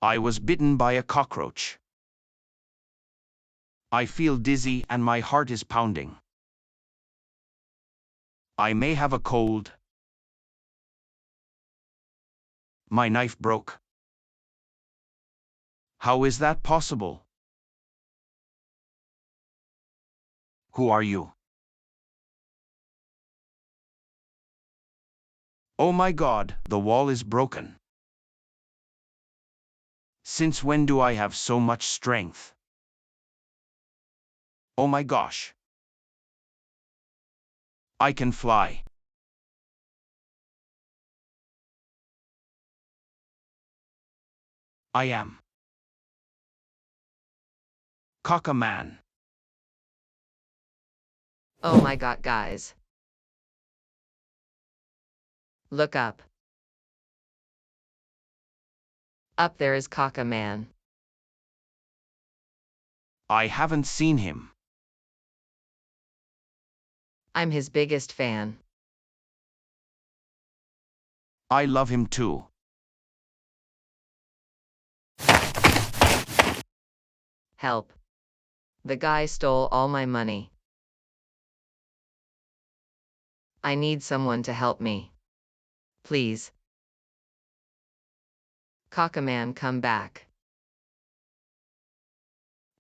I was bitten by a cockroach. I feel dizzy and my heart is pounding. I may have a cold. My knife broke. How is that possible? Who are you? Oh my God, the wall is broken. Since when do I have so much strength? Oh my gosh. I can fly. I am Kaka-Man. Oh my God, guys. Look up. Up there is Kaka-Man. I haven't seen him. I'm his biggest fan. I love him too. Help. The guy stole all my money. I need someone to help me. Please. Kaka-Man, come back.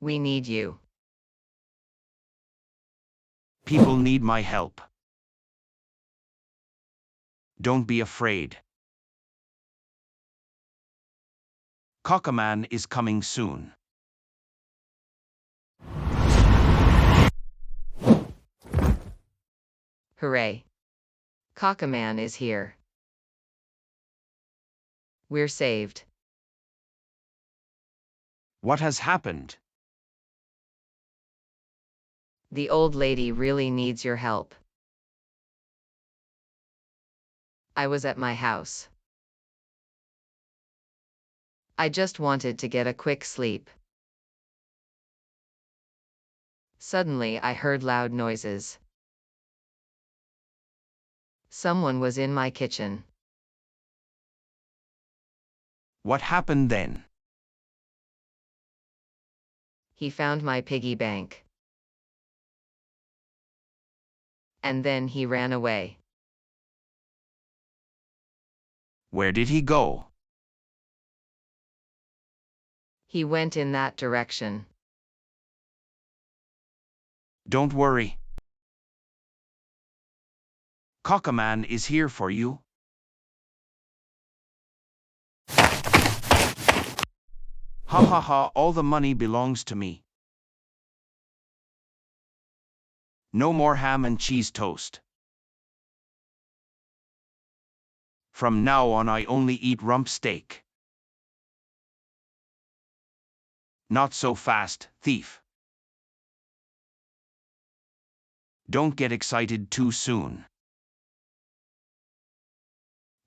We need you. People need my help. Don't be afraid. Kaka-Man is coming soon. Hooray. Kaka-Man is here. We're saved. What has happened? The old lady really needs your help. I was at my house. I just wanted to get a quick sleep. Suddenly I heard loud noises. Someone was in my kitchen. What happened then? He found my piggy bank. And then he ran away. Where did he go? He went in that direction. Don't worry. Kaka-Man is here for you. Ha ha ha, all the money belongs to me. No more ham and cheese toast. From now on I only eat rump steak. Not so fast, thief. Don't get excited too soon.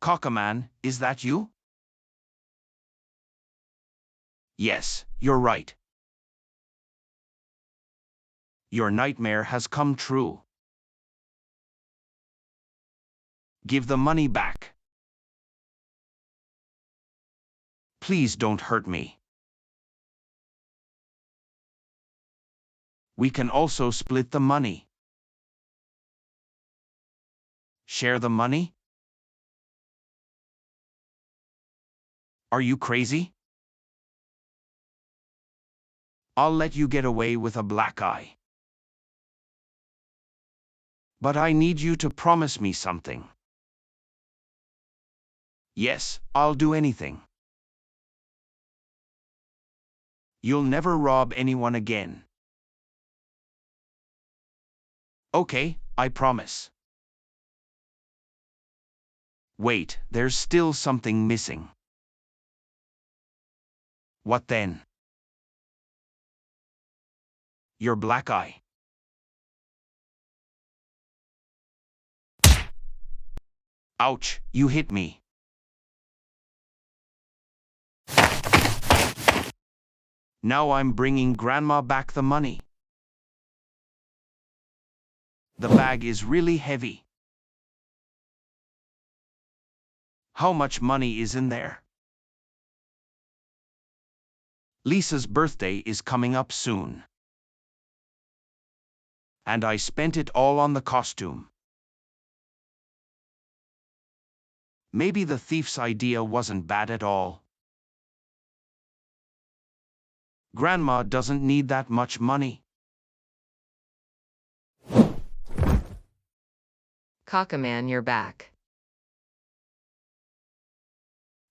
Kaka-Man, is that you? Yes, you're right. Your nightmare has come true. Give the money back. Please don't hurt me. We can also split the money. Share the money? Are you crazy? I'll let you get away with a black eye. But I need you to promise me something. Yes, I'll do anything. You'll never rob anyone again. Okay, I promise. Wait, there's still something missing. What then? Your black eye. Ouch, you hit me. Now I'm bringing Grandma back the money. The bag is really heavy. How much money is in there? Lisa's birthday is coming up soon. And I spent it all on the costume. Maybe the thief's idea wasn't bad at all. Grandma doesn't need that much money. Kaka-Man, you're back.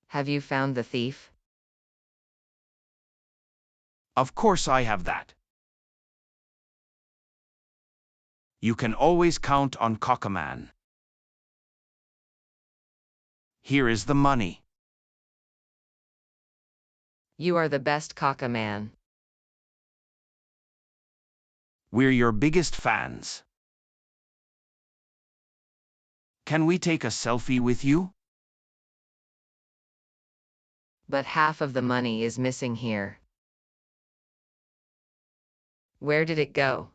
Have you found the thief? Of course I have that. You can always count on Kaka-Man. Here is the money. You are the best Kaka-Man. We're your biggest fans. Can we take a selfie with you? But half of the money is missing here. Where did it go?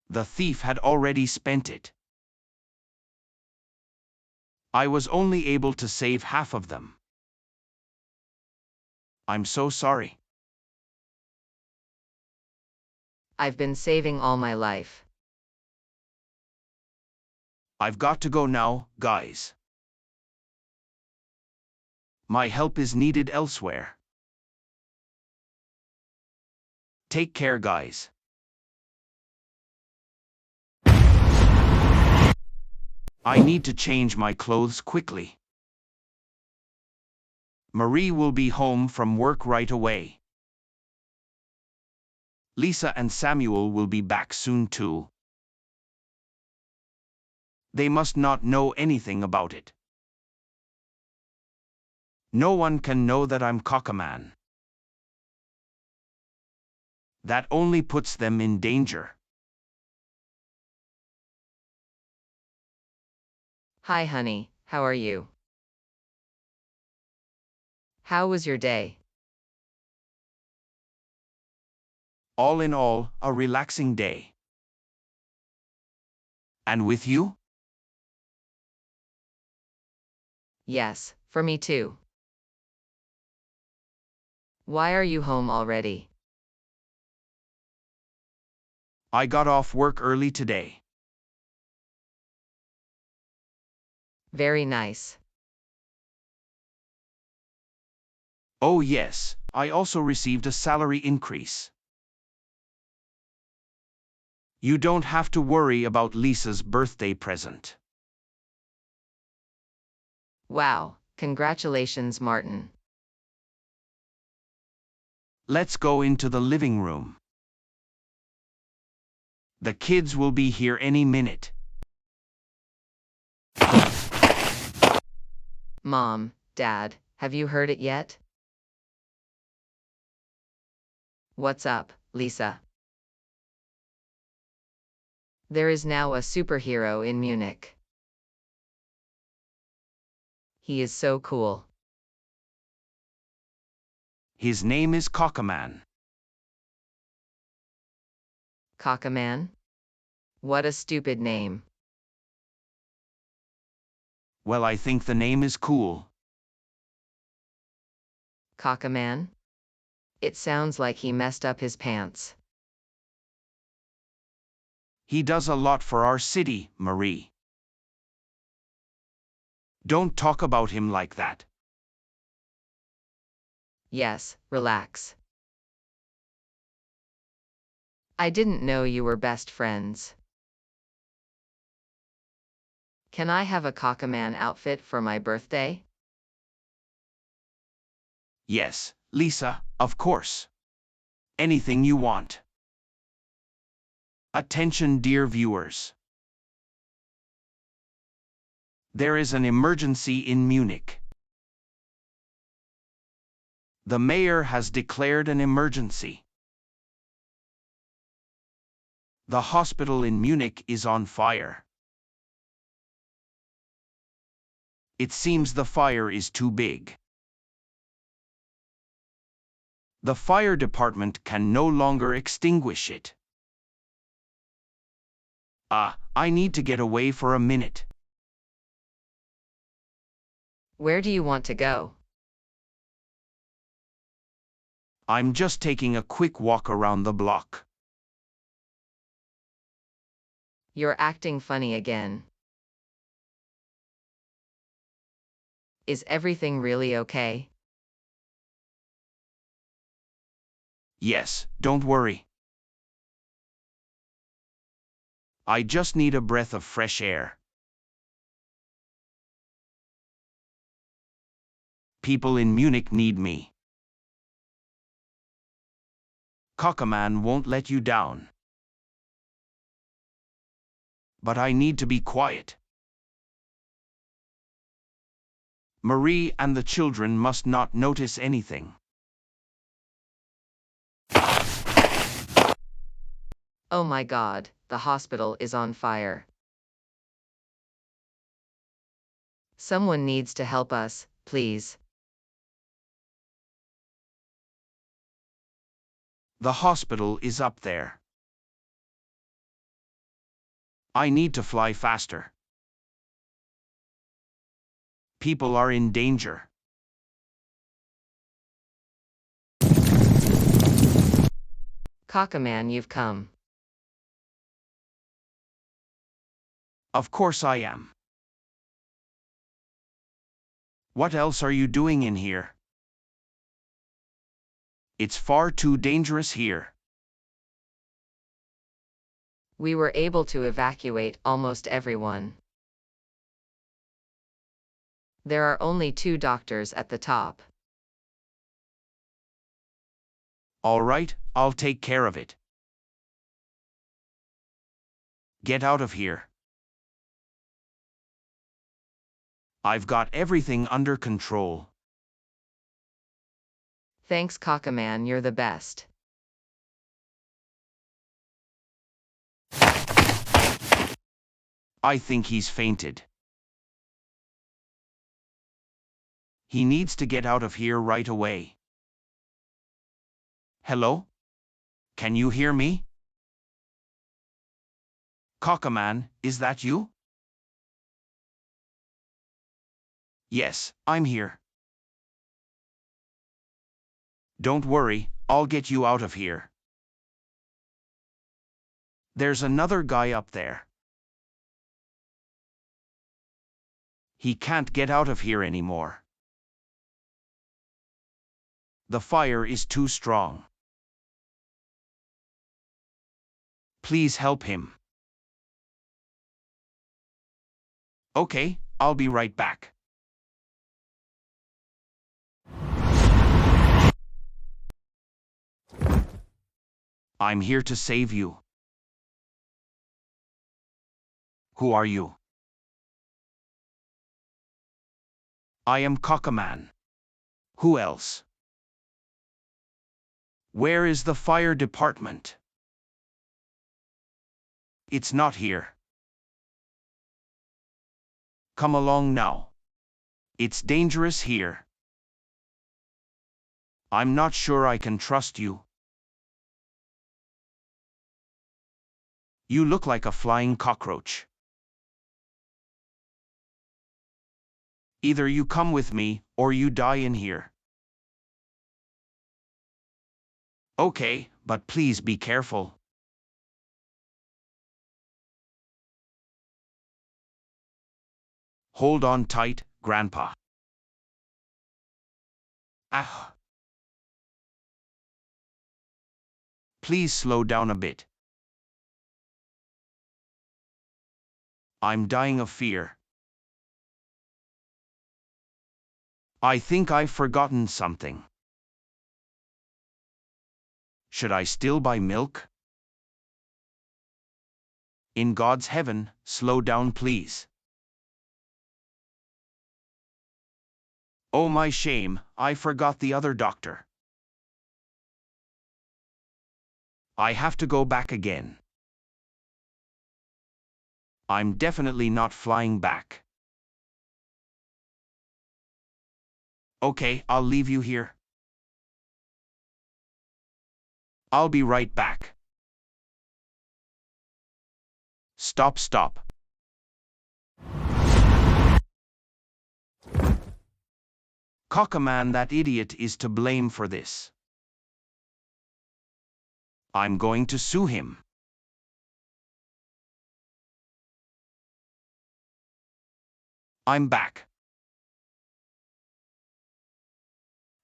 The thief had already spent it. I was only able to save half of them. I'm so sorry. I've been saving all my life. I've got to go now, guys. My help is needed elsewhere. Take care, guys. I need to change my clothes quickly. Marie will be home from work right away. Lisa and Samuel will be back soon too. They must not know anything about it. No one can know that I'm Kaka-Man. That only puts them in danger. Hi, honey, how are you? How was your day? All in all, a relaxing day. And with you? Yes, for me too. Why are you home already? I got off work early today. Very nice. Oh yes, I also received a salary increase. You don't have to worry about Lisa's birthday present. Wow, congratulations, Martin. Let's go into the living room. The kids will be here any minute. Mom, Dad, have you heard it yet? What's up, Lisa? There is now a superhero in Munich. He is so cool. His name is Kaka-Man. Kaka-Man? What a stupid name. Well, I think the name is cool. Kaka-Man? It sounds like he messed up his pants. He does a lot for our city, Marie. Don't talk about him like that. Yes, relax. I didn't know you were best friends. Can I have a Kaka-Man outfit for my birthday? Yes, Lisa, of course. Anything you want. Attention, dear viewers. There is an emergency in Munich. The mayor has declared an emergency. The hospital in Munich is on fire. It seems the fire is too big. The fire department can no longer extinguish it. I need to get away for a minute. Where do you want to go? I'm just taking a quick walk around the block. You're acting funny again. Is everything really okay? Yes, don't worry. I just need a breath of fresh air. People in Munich need me. Kaka-Man won't let you down. But I need to be quiet. Marie and the children must not notice anything. Oh my God, the hospital is on fire. Someone needs to help us, please. The hospital is up there. I need to fly faster. People are in danger. Kaka-Man, you've come. Of course I am. What else are you doing in here? It's far too dangerous here. We were able to evacuate almost everyone. There are only 2 doctors at the top. All right, I'll take care of it. Get out of here. I've got everything under control. Thanks, Kaka-Man, you're the best. I think he's fainted. He needs to get out of here right away. Hello? Can you hear me? Kaka-Man, is that you? Yes, I'm here. Don't worry, I'll get you out of here. There's another guy up there. He can't get out of here anymore. The fire is too strong. Please help him. Okay, I'll be right back. I'm here to save you. Who are you? I am Kaka-Man. Who else? Where is the fire department? It's not here. Come along now. It's dangerous here. I'm not sure I can trust you. You look like a flying cockroach. Either you come with me, or you die in here. Okay, but please be careful. Hold on tight, Grandpa. Ah. Please slow down a bit. I'm dying of fear. I think I've forgotten something. Should I still buy milk? In God's heaven, slow down please. Oh my shame, I forgot the other doctor. I have to go back again. I'm definitely not flying back. Okay, I'll leave you here. I'll be right back. Stop, stop. Kaka-Man, that idiot is to blame for this. I'm going to sue him. I'm back.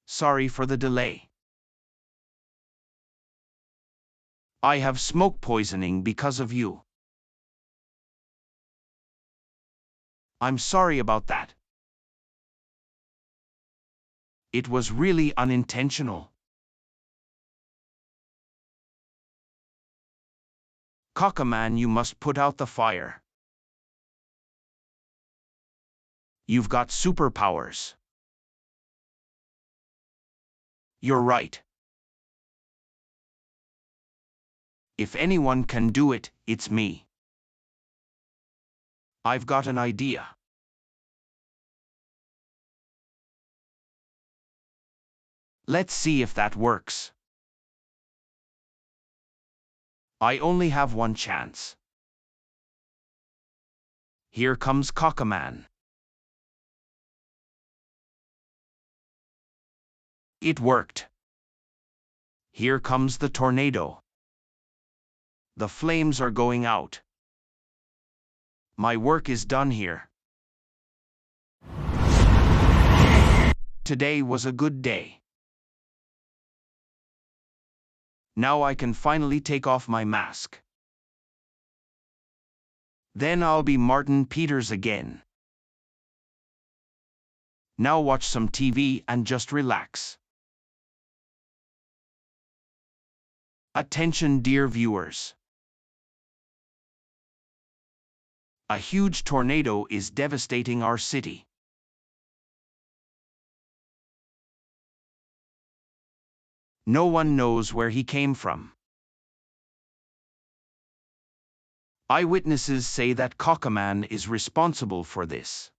Sorry for the delay. I have smoke poisoning because of you. I'm sorry about that. It was really unintentional. Kaka-Man, you must put out the fire. You've got superpowers. You're right. If anyone can do it, it's me. I've got an idea. Let's see if that works. I only have one chance. Here comes Kaka-Man. It worked. Here comes the tornado. The flames are going out. My work is done here. Today was a good day. Now I can finally take off my mask. Then I'll be Martin Peters again. Now watch some TV and just relax. Attention, dear viewers. A huge tornado is devastating our city. No one knows where he came from. Eyewitnesses say that Kaka-Man is responsible for this.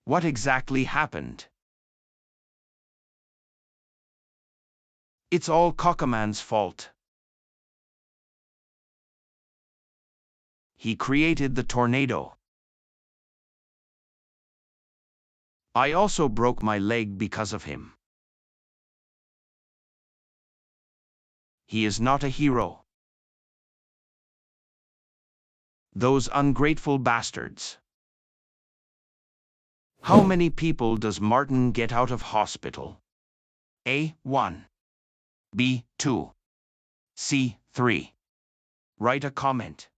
What exactly happened? It's all Kaka-Man's fault. He created the tornado. I also broke my leg because of him. He is not a hero. Those ungrateful bastards. How many people does Martin get out of hospital? A. 1. B. 2. C. 3. Write a comment.